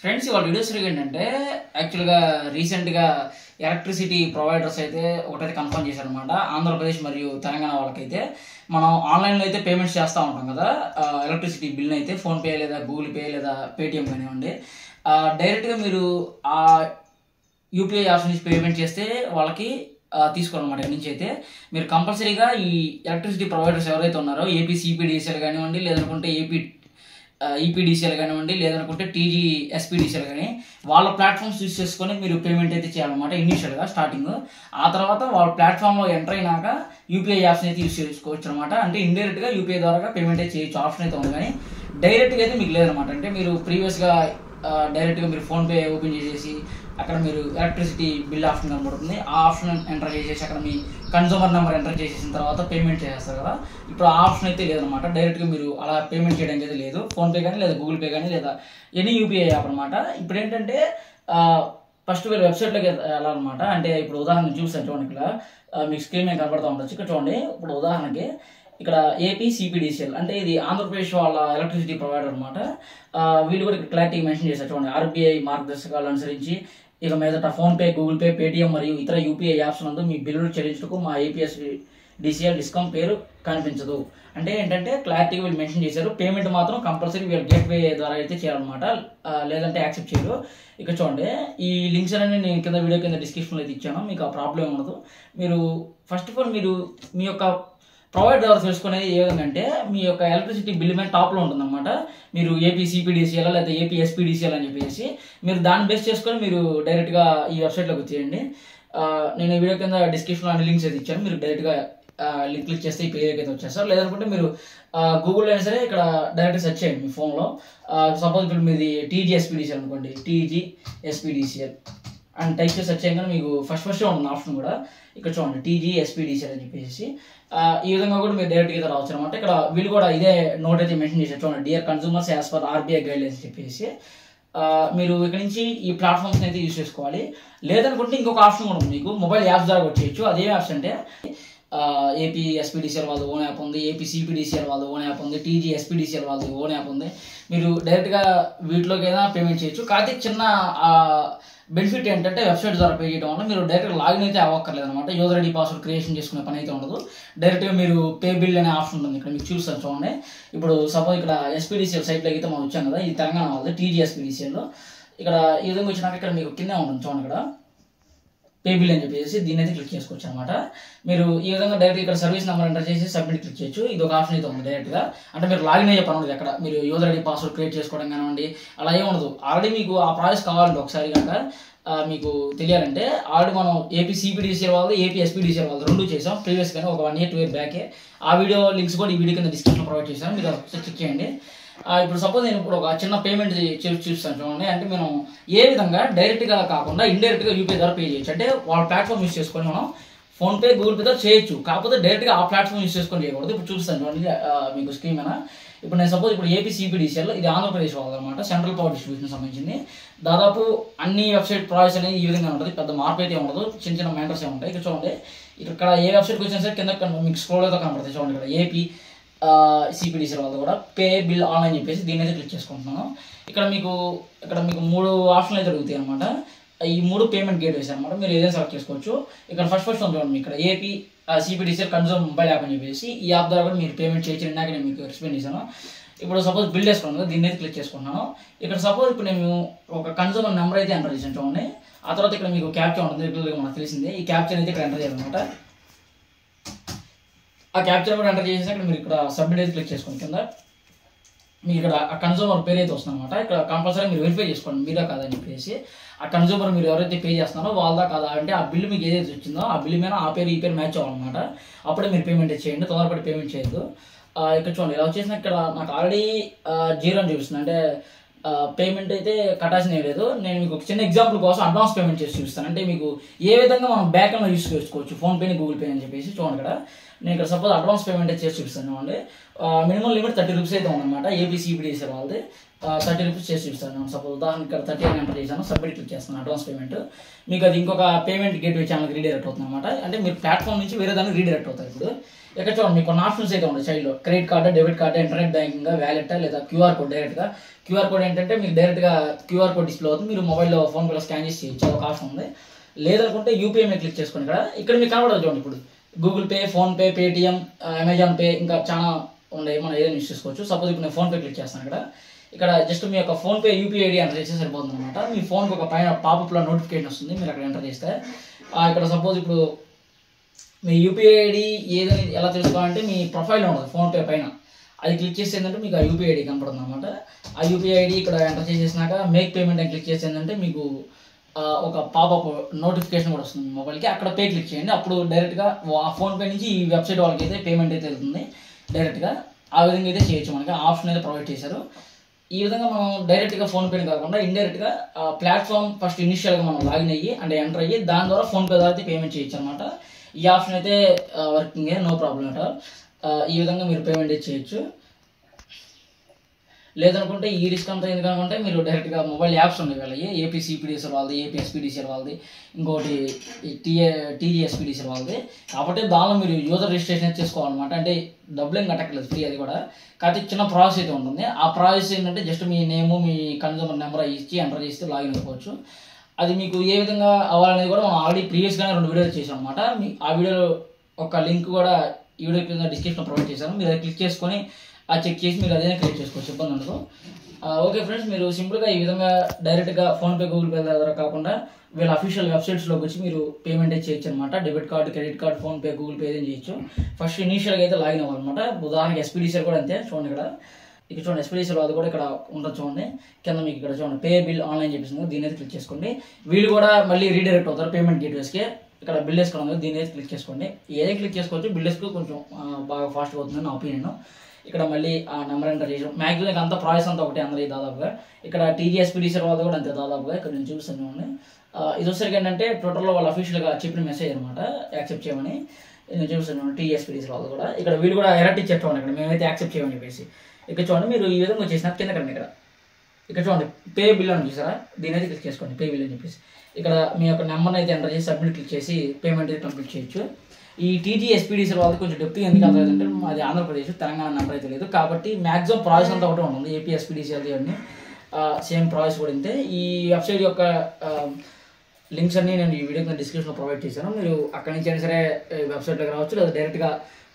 Friends ఇవాళ videos ఏంటంటే యాక్చువల్గా రీసెంట్గా ఎలక్ట్రిసిటీ ప్రొవైడర్స్ అయితే ఒకటైతే కన్ఫర్మ్ చేశారనమాట. ఆంధ్రప్రదేశ్ మరియు తెలంగాణ వాళ్ళకైతే మనం ఆన్లైన్లో అయితే పేమెంట్స్ చేస్తూ ఉంటాం కదా, ఎలక్ట్రిసిటీ బిల్ని అయితే ఫోన్పే లేదా గూగుల్ పే లేదా పేటిఎం కానివ్వండి, డైరెక్ట్గా మీరు ఆ యూపీఐ ఆప్షన్ నుంచి పేమెంట్ చేస్తే వాళ్ళకి తీసుకోవాలన్నమాట. ఇక్కడ నుంచి అయితే మీరు కంపల్సరీగా ఈ ఎలక్ట్రిసిటీ ప్రొవైడర్స్ ఎవరైతే ఉన్నారో ఏపీ సిపిడిసిఎల్ కానివ్వండి, లేదనుకుంటే ఈపీడీసీఎల్ కానివ్వండి, లేదనుకుంటే టీజీ ఎస్పీడీసీఎల్ కానీ వాళ్ళ ప్లాట్ఫామ్స్ యూస్ చేసుకొని మీరు పేమెంట్ అయితే చేయాలన్నమాట ఇనీషియల్గా స్టార్టింగ్. ఆ తర్వాత వాళ్ళ ప్లాట్ఫామ్లో ఎంటర్ అయినాక యూపీఐ ఆప్షన్ అయితే యూస్ చేసుకోవచ్చు అనమాట. అంటే ఇండైరెక్ట్గా యూపీఐ ద్వారా పేమెంట్ అయితే చేయొచ్చు, ఆప్షన్ అయితే ఉంది. కానీ డైరెక్ట్గా అయితే మీకు లేదనమాట. అంటే మీరు ప్రీవియస్గా డైరెక్ట్గా మీరు ఫోన్పే ఓపెన్ చేసేసి అక్కడ మీరు ఎలక్ట్రిసిటీ బిల్ ఆప్షన్ కనబడుతుంది, ఆ ఆప్షన్ ఎంటర్ చేసేసి అక్కడ మీ కన్జ్యూమర్ నెంబర్ ఎంటర్ చేసేసిన తర్వాత పేమెంట్ చేస్తారు కదా. ఇప్పుడు ఆ ఆప్షన్ అయితే లేదనమాట. డైరెక్ట్గా మీరు అలా పేమెంట్ చేయడానికి అయితే లేదు, ఫోన్పే కానీ లేదా గూగుల్ పే కానీ లేదా ఎనీ యూపీఐ యాప్ అనమాట. ఇప్పుడు ఏంటంటే ఫస్ట్ మీరు వెబ్సైట్లోకి వెళ్ళాలన్నమాట. అంటే ఇప్పుడు ఉదాహరణ చూస్తాను చూడండి, ఇక్కడ మీకు స్క్రీన్ మీద కనబడుతూ ఉండొచ్చు. ఇక్కడ చూడండి, ఇప్పుడు ఉదాహరణకి ఇక్కడ ఏపీ సిపిడిసిఎల్ అంటే ఇది ఆంధ్రప్రదేశ్ వాళ్ళ ఎలక్ట్రిసిటీ ప్రొవైడర్ అనమాట. వీళ్ళు కూడా ఇక్కడ క్లారిటీ మెన్షన్ చేశారు చూడండి. ఆర్బీఐ మార్గదర్శకాలు అనుసరించి ఇక మీదట ఫోన్పే, గూగుల్ పే, పేటిఎం మరియు ఇతర యూపీఐ యాప్స్ నందు మీ బిల్లులు చెల్లించుటకు మా ఏపీఎస్డిసిఎల్ డిస్కౌం పేరు కనిపించదు. అంటే ఏంటంటే క్లారిటీగా వీళ్ళు మెన్షన్ చేశారు. పేమెంట్ మాత్రం కంపల్సరీ వీళ్ళ గేట్వే ద్వారా అయితే చేయాలన్నమాట, లేదంటే యాక్సెప్ట్ చేయరు. ఇక్కడ చూడండి, ఈ లింక్స్ అనేవి నేను కింద వీడియో కింద డిస్క్రిప్షన్లో అయితే ఇచ్చాను, మీకు ఆ ప్రాబ్లం ఉండదు. మీరు ఫస్ట్ ఆఫ్ ఆల్ మీరు మీ యొక్క ప్రొవైడర్ ఎవరు తెలుసుకునేది ఏ విధంగా అంటే మీ యొక్క ఎలక్ట్రిసిటీ బిల్ మీద టాప్లో ఉంటుందన్నమాట. మీరు ఏపీ సిపిడిసిఎల్ లేదా ఏపీ ఎస్పీడీసీఎల్ అని చెప్పేసి మీరు దాన్ని బేస్ చేసుకొని మీరు డైరెక్ట్గా ఈ వెబ్సైట్లోకి వచ్చేయండి. నేను ఈ వీడియో కింద డిస్క్రిప్షన్లో అన్ని లింక్స్ అయితే ఇచ్చాను, మీరు డైరెక్ట్గా లింక్ క్లిక్ చేస్తే ఈ పేజ్ అయితే వచ్చేస్తారు. లేదనుకుంటే మీరు గూగుల్లో అయినా సరే ఇక్కడ డైరెక్ట్ సెర్చ్ చేయండి మీ ఫోన్లో. సపోజ్ ఇప్పుడు మీది టీజీ ఎస్పీడీసీఎల్ అనుకోండి, టీజీ ఎస్పీడీసీఎల్ అండ్ టైప్ చేసి సెర్చ్ చేయగానే మీకు ఫస్ట్ ఉంటుంది ఆప్షన్ కూడా. ఇక్కడ చూడండి, టీజీ ఎస్పీడీసీఎల్ అని చెప్పేసి ఈ విధంగా కూడా మీరు డైరెక్ట్గా రావచ్చు అనమాట. ఇక్కడ వీళ్ళు కూడా ఇదే నోట్ అయితే మెన్షన్ చేశారు చూడండి, dear consumers as per RBI guidelines చెప్పేసి. మీరు ఇక్కడ నుంచి ఈ ప్లాట్ఫామ్స్ని అయితే యూస్ చేసుకోవాలి. లేదనుకుంటే ఇంకొక ఆప్షన్ కూడా ఉంది, మీకు మొబైల్ యాప్స్ ద్వారా కూడా చేయొచ్చు. అదే యాప్స్ అంటే ఏపీ ఎస్పీడీసీఎల్ వాళ్ళ ఓన్ యాప్ ఉంది, ఏపీ సిపిడిసిఎల్ వాళ్ళ ఓన్ యాప్ ఉంది, టీజీ ఎస్పీడీసీఎల్ వాళ్ళ ఓన్ యాప్ ఉంది. మీరు డైరెక్ట్గా వీటిలోకైనా పేమెంట్ చేయొచ్చు. కాకపోతే చిన్న బెనిఫిట్ ఏంటంటే వెబ్సైట్ ద్వారా పే చేయడం వల్ల మీరు డైరెక్ట్గా లాగిన్ అయితే అవ్వక్కర్లేదు అనమాట. యూజర్ ఐడి పాస్వర్డ్ క్రియేషన్ చేసుకునే పని అయితే ఉండదు. డైరెక్ట్గా మీరు పే బిల్ అనే ఆప్షన్ ఉంటుంది, ఇక్కడ మీకు చూస్తారు చూడండి. ఇప్పుడు సపోజ్ ఇక్కడ ఎస్పీడీసీఎల్ సైట్లోకి అయితే మనం వచ్చాం కదా, ఇది తెలంగాణ వాళ్ళది టీజీ ఎస్పీడీసీఎల్. ఇక్కడ ఈ విధంగా వచ్చినాక ఇక్కడ మీకు కింద ఉంటుంది చూడండి, ఇక్కడ పే బిల్ అని చెప్పేసి దీన్ని అయితే క్లిక్ చేసుకోవచ్చు అనమాట. మీరు ఈ విధంగా డైరెక్ట్ ఇక్కడ సర్వీస్ నెంబర్ ఎంటర్ చేసి సబ్మిట్ క్లిక్ చేయొచ్చు. ఇది ఒక ఆప్షన్ అయితే ఉంది డైరెక్ట్గా. అంటే మీరు లాగిన్ అయ్యే పని ఉండదు, ఎక్కడ మీరు యూజర్ ఐడి పాస్వర్డ్ క్రియేట్ చేసుకోవడం కానివ్వండి అలా ఏమి ఉండదు. ఆల్రెడీ మీకు ఆ ప్రాసెస్ కావాలంటే ఒకసారి కనుక మీకు తెలియాలంటే ఆల్రెడీ మనం ఏపీ సిపిడిసిఎల్ వాళ్ళు ఏపీ ఎస్పీడీసీఎల్ వాళ్ళు రెండు చేసాం ప్రీవియస్గానే, ఒక 1 year 2 year బ్యాకే. ఆ వీడియో లింక్స్ కూడా ఈ వీడియో కింద డిస్క్రిప్షన్ ప్రొవైడ్ చేశాను, మీరు చెక్ చేయండి. ఇప్పుడు సపోజ్ నేను ఇప్పుడు ఒక చిన్న పేమెంట్ చూస్తాను చూడండి. అంటే మనం ఏ విధంగా డైరెక్ట్గా కాకుండా ఇండైరెక్ట్గా యూపీఐ ద్వారా పే చేయొచ్చు. అంటే వాళ్ళ ప్లాట్ఫామ్ యూస్ చేసుకొని మనం ఫోన్పే, గూగుల్ పే ద్వారా చేయొచ్చు, కాకపోతే డైరెక్ట్గా ఆ ప్లాట్ఫామ్ యూస్ చేసుకొని చేయకూడదు. ఇప్పుడు చూస్తాను చూడండి మీకు స్క్రీన్ మీద. ఇప్పుడు నేను సపోజ్ ఇప్పుడు ఏపీ సిపిడిసిఎల్ ఇది ఆంధ్రప్రదేశ్ వాళ్ళది అనమాట, సెంట్రల్ పవర్ డిస్ట్రిబ్యూషన్ సంబంధించింది. దాదాపు అన్ని వెబ్సైట్ ప్రాసెస్ అనేది ఈ విధంగా ఉంటుంది, పెద్ద మార్పు అయితే ఉండదు, చిన్న చిన్న మ్యాటర్స్ ఏ ఉంటాయి. ఇక్కడ చూడండి, ఇక్కడ ఏ వెబ్సైట్కి వచ్చినా సరే కింద మీకు స్క్రోల్ అయితే కనపడుతుంది చూడండి. ఇక్కడ ఏపీ సిపిడిసిఎల్ వాళ్ళు కూడా పే బిల్ ఆన్లైన్ చెప్పేసి దీని అయితే క్లిక్ చేసుకుంటున్నాను. ఇక్కడ మీకు 3 ఆప్షన్లు అయితే అడుగుతాయి అనమాట. ఈ 3 పేమెంట్ గేట్వేస్ అనమాట, మీరు ఏదైనా సెలెక్ట్ చేసుకోవచ్చు. ఇక్కడ ఫస్ట్ చూడండి, ఇక్కడ AP CPDCL consumer mobile app అని చెప్పేసి ఈ యాప్ ద్వారా కూడా మీరు పేమెంట్ చేయొచ్చు. ఇందాక నేను మీకు ఎక్స్ప్లెయిన్ చేశాను. ఇప్పుడు సపోజ్ బిల్ వేసుకున్నాను, దీన్ని అయితే క్లిక్ చేసుకుంటున్నాను. ఇక్కడ సపోజ్ ఇప్పుడు నేను ఒక కన్జ్యూమర్ నెంబర్ అయితే ఎంటర్ చేసాను చూడండి. ఆ తర్వాత ఇక్కడ మీకు క్యాప్చర్ ఉంటుంది, రెగ్యులర్గా మనకు తెలిసిందే. ఈ క్యాప్చర్ అయితే ఇక్కడ ఎంటర్ చేయాలన్నమాట. ఆ క్యాప్చర్ కూడా ఎంటర్ చేసేసి మీరు ఇక్కడ సబ్మిట్ అయితే క్లిక్ చేసుకోండి. కింద మీకు ఇక్కడ ఆ కన్జ్యూమర్ పేరు అయితే వస్తుంది అనమాట. ఇక్కడ కంపల్సరీ మీరు వెరిఫై చేసుకోండి మీరే కాదని చెప్పేసి. ఆ కన్జ్యూమర్ మీరు ఎవరైతే పే చేస్తున్నారో వాళ్ళదా కాదా అంటే ఆ బిల్లు మీకు ఏదైతే వచ్చిందో ఆ బిల్లు మీద ఆ పేరు ఈ పేరు మ్యాచ్ అవ్వాలన్నమాట. అప్పుడే మీరు పేమెంట్ చేయండి, తొందరపడి పేమెంట్ చేయొద్దు. ఇక్కడ చూడండి, ఇలా వచ్చేసిన ఇక్కడ నాకు ఆల్రెడీ 0 అని చూపిస్తుంది, అంటే పేమెంట్ అయితే కట్టాల్సిన లేదు. నేను మీకు ఒక చిన్న ఎగ్జాంపుల్ కోసం అడ్వాన్స్ పేమెంట్ చేసి చూపిస్తాను. అంటే మీకు ఏ విధంగా మనం బ్యాక్ ఎండ్లో యూస్ చేసుకోవచ్చు ఫోన్పేని, గూగుల్ పే అని చెప్పేసి. చూడండి, ఇక్కడ నేను ఇక్కడ సపోజ్ అడ్వాన్స్ పేమెంట్ చేసి చూపిస్తాను చూడండి. మినిమం లిమిట్ 30 రూపీస్ అయితే ఉందన్నమాట ఏపీ సిపిడిసిఎల్ వాళ్ళది. 30 రూపీస్ చేసి చూపిస్తాను. సపోజ్ ఉదాహరణ ఇక్కడ 30 అని ఎంటర్ చేశాను, సబ్మిట్ క్లిక్ చేస్తాను, అడ్వాన్స్ పేమెంట్. మీకు అది ఇంకొక పేమెంట్ గేట్వే ఛానల్కి రీడైరెక్ట్ అవుతుంది అనమాట. అంటే మీరు ప్లాట్ఫామ్ నుంచి వేరే దానికి రీడైరెక్ట్ అవుతారు. ఇప్పుడు ఇక్కడ చూడండి మీకు కొన్ని ఆప్షన్స్ అయితే ఉంటాయి సైడ్లో. Credit card, debit card, internet banking, wallet లేదా క్యూఆర్ కోడ్. క్యూఆర్ కోడ్ ఏంటంటే మీకు డైరెక్ట్గా క్యూఆర్ కోడ్ డిస్ప్లే అవుతుంది, మీరు మొబైల్లో ఫోన్పేలో స్కాన్ చేసి చేయొచ్చు, ఒక ఆప్షన్ ఉంది. లేదనుకుంటే యూపీఐ మీద క్లిక్ చేసుకోండి. ఇక్కడ మీకు కనబడదు చూడండి. ఇప్పుడు Google pay, PhonePe, Paytm, Amazon pay, ఇంకా చాలా ఉన్నాయి, మనం ఏదైనా యూస్ చేసుకోవచ్చు. సపోజ్ ఇప్పుడు నేను ఫోన్పే క్లిక్ చేస్తాను. ఇక్కడ జస్ట్ మీ యొక్క ఫోన్పే యూపీఐ ఐడి ఎంటర్ చేస్తే సరిపోతుంది అనమాట. మీ ఫోన్కి ఒక పైన పాపప్లో నోటిఫికేషన్ వస్తుంది, మీరు అక్కడ ఎంటర్ చేస్తే. ఇక్కడ సపోజ్ ఇప్పుడు మీ యూపీఐ ఐడి ఏదని ఎలా తెలుసుకోవాలంటే మీ ప్రొఫైల్లో ఉంటుంది ఫోన్పే పైన, అది క్లిక్ చేస్తే ఏంటంటే మీకు ఆ యూపీఐ ఐడి కనపడుతుంది అనమాట. ఆ యూపీఐ ఐడి ఇక్కడ ఎంటర్ చేసేసినాక మేక్ పేమెంట్ అని క్లిక్ చేస్తే ఏంటంటే మీకు ఒక పాపప్ నోటిఫికేషన్ కూడా వస్తుంది మొబైల్కి. అక్కడ పే క్లిక్ చేయండి, అప్పుడు డైరెక్ట్గా ఆ ఫోన్పే నుంచి ఈ వెబ్సైట్ వాళ్ళకి అయితే పేమెంట్ అయితే వెళ్తుంది డైరెక్ట్గా. ఆ విధంగా అయితే చేయొచ్చు, మనకి ఆప్షన్ అయితే ప్రొవైడ్ చేశారు. ఈ విధంగా మనం డైరెక్ట్గా ఫోన్పేని కాకుండా ఇండైరెక్ట్గా ప్లాట్ఫామ్ ఫస్ట్ ఇనిషియల్గా మనం లాగిన్ అయ్యి అంటే ఎంటర్ అయ్యి దాని ద్వారా ఫోన్పే ద్వారా అయితే పేమెంట్ చేయొచ్చు అనమాట. ఈ ఆప్షన్ అయితే working, no problem at all. ఈ విధంగా మీరు పేమెంట్ చేయొచ్చు. లేదనుకుంటే ఈ రిస్క్ అంతా ఎందుకంటే మీరు డైరెక్ట్గా మొబైల్ యాప్స్ ఉన్నాయి వాళ్ళకి, ఏపీ సిపిడిసిఎల్ వాళ్ళది, ఏపీ ఎస్పీడీసీఎల్ వాళ్ళది, ఇంకోటి టీజీఎస్పీడీసీఎల్ వాళ్ళది. కాబట్టి దానిలో మీరు యూజర్ రిజిస్ట్రేషన్ చేసుకోవాలన్నమాట. అంటే డబ్బులు ఏం కట్టక్కర్లేదు, ఫ్రీ అది కూడా. కాబట్టి చిన్న ప్రాసెస్ అయితే ఉంటుంది. ఆ ప్రాసెస్ ఏంటంటే జస్ట్ మీ నేము, మీ కన్జ్యూమర్ నెంబర్ ఇచ్చి ఎంటర్ చేస్తే లాగిన్ అయిపోవచ్చు. అది మీకు ఏ విధంగా అవ్వాలనేది కూడా మనం ఆల్రెడీ ప్రీవియస్గానే 2 వీడియోలు చేసాం అనమాట. ఆ వీడియో ఒక లింక్ కూడా ఈ వీడియో కింద డిస్క్రిప్షన్లో ప్రొవైడ్ చేశాను, మీరు అది క్లిక్ చేసుకొని చెక్ చేసి మీరు అదే క్రియేట్ చేసుకోవచ్చు, ఇబ్బంది ఉండదు. ఓకే ఫ్రెండ్స్, మీరు సింపుల్గా ఈ విధంగా డైరెక్ట్గా ఫోన్పే, గూగుల్ పే ద్వారా కాకుండా వీళ్ళ అఫీషియల్ వెబ్సైట్స్లోకి వచ్చి మీరు పేమెంట్ చేయొచ్చు అనమాట. Debit card, credit card, PhonePe, Google pay ఏదైనా చేయొచ్చు. ఫస్ట్ ఇనీషియల్గా అయితే లాగిన్ అవ్వాలన్నమాట. ఉదాహరణకి ఎస్పీడీసీఎల్ కూడా అంతే. చూడండి ఇక్కడ చూడండి, ఎస్పీడీసీఎల్ అది కూడా ఇక్కడ ఉంటుంది చూడండి. కింద మీకు ఇక్కడ చూడండి పే బిల్ ఆన్లైన్ చెప్పేసింది, దీని అయితే క్లిక్ చేసుకోండి. వీళ్ళు కూడా మళ్ళీ రీడైరెక్ట్ అవుతారు పేమెంట్ గేట్వేస్కి. ఇక్కడ బిల్ వేసుకోవడం ఉంది, దీని అయితే క్లిక్ చేసుకోండి. ఏదే క్లిక్ చేసుకోవచ్చు, బిల్ వేసుకో కొంచెం బాగా ఫాస్ట్గా అవుతుంది నా ఒపీనియన్. ఇక్కడ మళ్ళీ ఆ నెంబర్ ఎంటర్ చేసాం. మ్యాక్సిమం అంతా ప్రాసెస్ అంతా ఒకటే అందరి దాదాపుగా. ఇక్కడ టీజీఎస్పీడీసీఎల్ వాళ్ళు కూడా అంతే దాదాపుగా. ఇక్కడ నేను చూపిస్తాను చూడండి. ఇది వచ్చేసరికి ఏంటంటే టోటల్లో వాళ్ళు అఫీషియల్గా చెప్పిన మెసేజ్ అనమాట, యాక్సెప్ట్ చేయమని. నేను చూపిస్తాను టీజీఎస్పీడీసీఎల్ వాళ్ళు కూడా. ఇక్కడ వీళ్ళు కూడా ఎరట్ ఇచ్చేస్తాం ఇక్కడ, మేమైతే యాక్సెప్ట్ చేయమని చెప్పేసి. ఇక్కడ చూడండి మీరు ఈ విధంగా వచ్చేసిన కింద ఇక్కడ చూడండి పే బిల్ అని చూసారా, దీని అయితే క్లిక్ చేసుకోండి, పే బిల్ అని చెప్పేసి. ఇక్కడ మీ యొక్క నెంబర్ని అయితే ఎంటర్ చేసి సబ్మిట్ క్లిక్ చేసి పేమెంట్ అయితే కంప్లీట్ చేయొచ్చు. ఈ టీజీఎస్పీడీసీఎల్ వాళ్ళకి కొంచెం డెప్త్ ఎందుకు అవుతుందంటే అది ఆంధ్రప్రదేశ్, తెలంగాణ నెంబర్ అయితే లేదు. కాబట్టి మ్యాక్సిమం ప్రాసెస్ అంతా ఒకటే ఉంటుంది. ఏపీ ఎస్పీడీసీఎల్ అన్ని సేమ్ ప్రాసెస్ కూడా ఇంతే. ఈ వెబ్సైట్ యొక్క లింక్స్ అన్ని నేను ఈ వీడియో కింద డిస్క్రిప్షన్లో ప్రొవైడ్ చేశాను. మీరు అక్కడి నుంచి అయినా సరే వెబ్సైట్లోకి రావచ్చు, లేదా డైరెక్ట్గా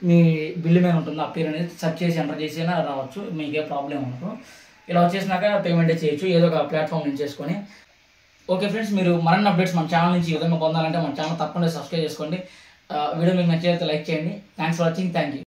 మీ బిల్లు మీద ఉంటుంది ఆ పేరు అనేది సెర్చ్ చేసి ఎంటర్ చేసి అయినా రావచ్చు, మీకే ప్రాబ్లం ఉండదు. ఇలా వచ్చేసినాక పేమెంట్ చేయొచ్చు ఏదో ఒక ప్లాట్ఫామ్ నుంచి చేసుకొని. ఓకే ఫ్రెండ్స్, మీరు మరిన్ని అప్డేట్స్ మన ఛానల్ నుంచి ఈ విధంగా పొందాలంటే మన ఛానల్ తప్పకుండా సబ్స్క్రైబ్ చేసుకోండి. వీడియో మీకు నచ్చితే లైక్ చేయండి. Thanks for watching. Thank you.